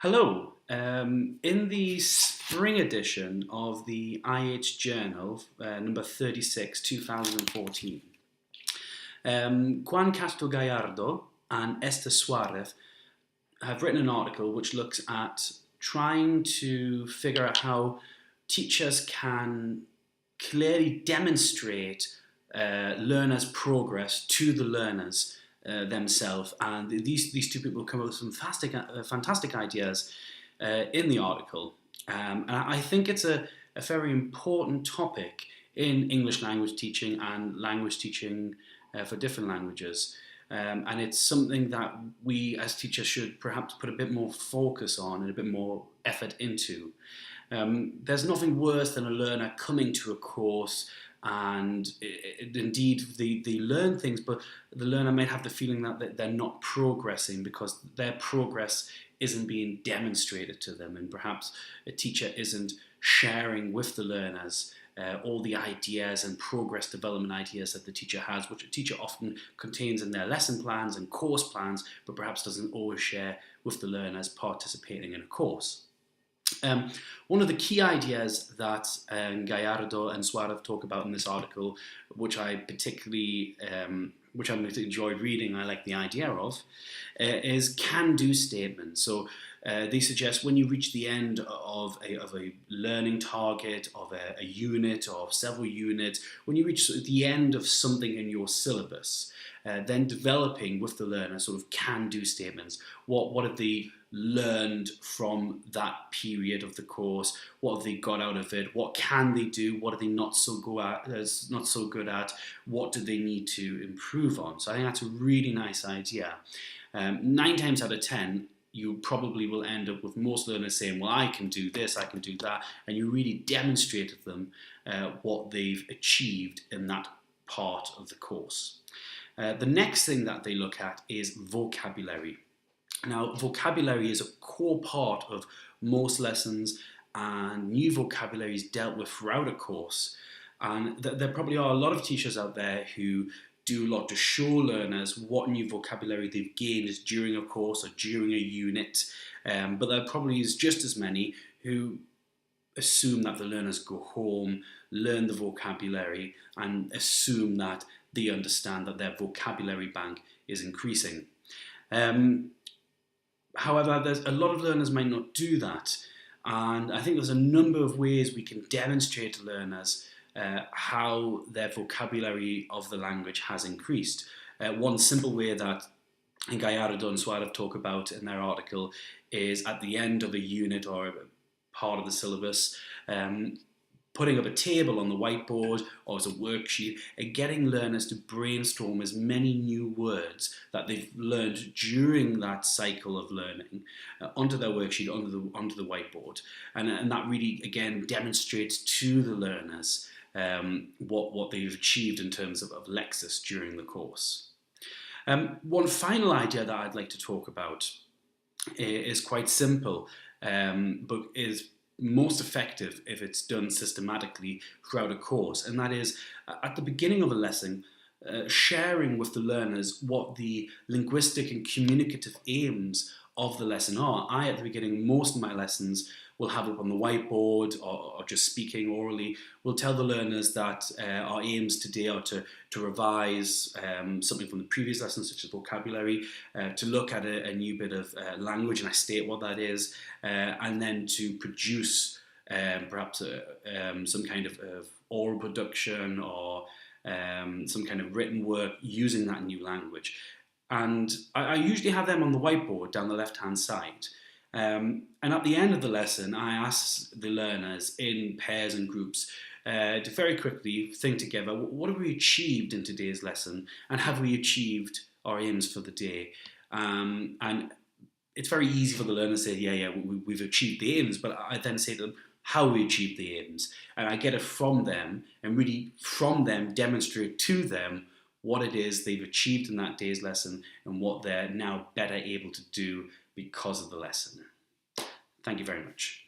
Hello. In the spring edition of the IH Journal, number 36, 2014, Juan Castro Gallardo and Esther Suarez have written an article which looks at trying to figure out how teachers can clearly demonstrate learners' progress to the learners themselves. And these two people come up with some fantastic ideas in the article. And I think it's a very important topic in English language teaching and language teaching for different languages. And it's something that we as teachers should perhaps put a bit more focus on and a bit more effort into. There's nothing worse than a learner coming to a course and indeed they learn things, but the learner might have the feeling that they're not progressing because their progress isn't being demonstrated to them, and perhaps a teacher isn't sharing with the learners all the ideas and progress development ideas that the teacher has, which a teacher often contains in their lesson plans and course plans, but perhaps doesn't always share with the learners participating in a course. One of the key ideas that Gallardo and Suarez talk about in this article, which I particularly enjoyed reading, I like the idea of, is can-do statements. So they suggest when you reach the end of a learning target, of a unit or several units, when you reach the end of something in your syllabus, then developing with the learner sort of can-do statements. What have they learned from that period of the course? What have they got out of it? What can they do? What are they not so good at? What do they need to improve on? So I think that's a really nice idea. 9 times out of 10, you probably will end up with most learners saying, well, I can do this, I can do that, and you really demonstrated them what they've achieved in that part of the course. The next thing that they look at is vocabulary. Now, vocabulary is a core part of most lessons, and new vocabulary is dealt with throughout a course. And there probably are a lot of teachers out there who do a lot to show learners what new vocabulary they've gained during a course or during a unit, but there probably is just as many who assume that the learners go home, learn the vocabulary, and assume that they understand that their vocabulary bank is increasing. However, there's a lot of learners might not do that, and I think there's a number of ways we can demonstrate to learners how their vocabulary of the language has increased. One simple way that Gallardo and Suarez talk about in their article is at the end of a unit or a part of the syllabus, putting up a table on the whiteboard or as a worksheet and getting learners to brainstorm as many new words that they've learned during that cycle of learning onto their worksheet, onto the whiteboard. And that really, again, demonstrates to the learners what they've achieved in terms of Lexis during the course. One final idea that I'd like to talk about is quite simple, but is most effective if it's done systematically throughout a course, and that is at the beginning of a lesson, sharing with the learners what the linguistic and communicative aims of the lesson are. At the beginning, most of my lessons will have it on the whiteboard or just speaking orally. We'll tell the learners that our aims today are to revise something from the previous lesson, such as vocabulary, to look at a new bit of language, and I state what that is, and then to produce perhaps some kind of oral production or some kind of written work using that new language. And I usually have them on the whiteboard down the left-hand side. And at the end of the lesson, I ask the learners in pairs and groups to very quickly think together, what have we achieved in today's lesson, and have we achieved our aims for the day? And it's very easy for the learner to say, yeah, we've achieved the aims, but I then say to them, how we achieved the aims. And I get it from them, and really from them demonstrate to them what it is they've achieved in that day's lesson and what they're now better able to do because of the lesson. Thank you very much.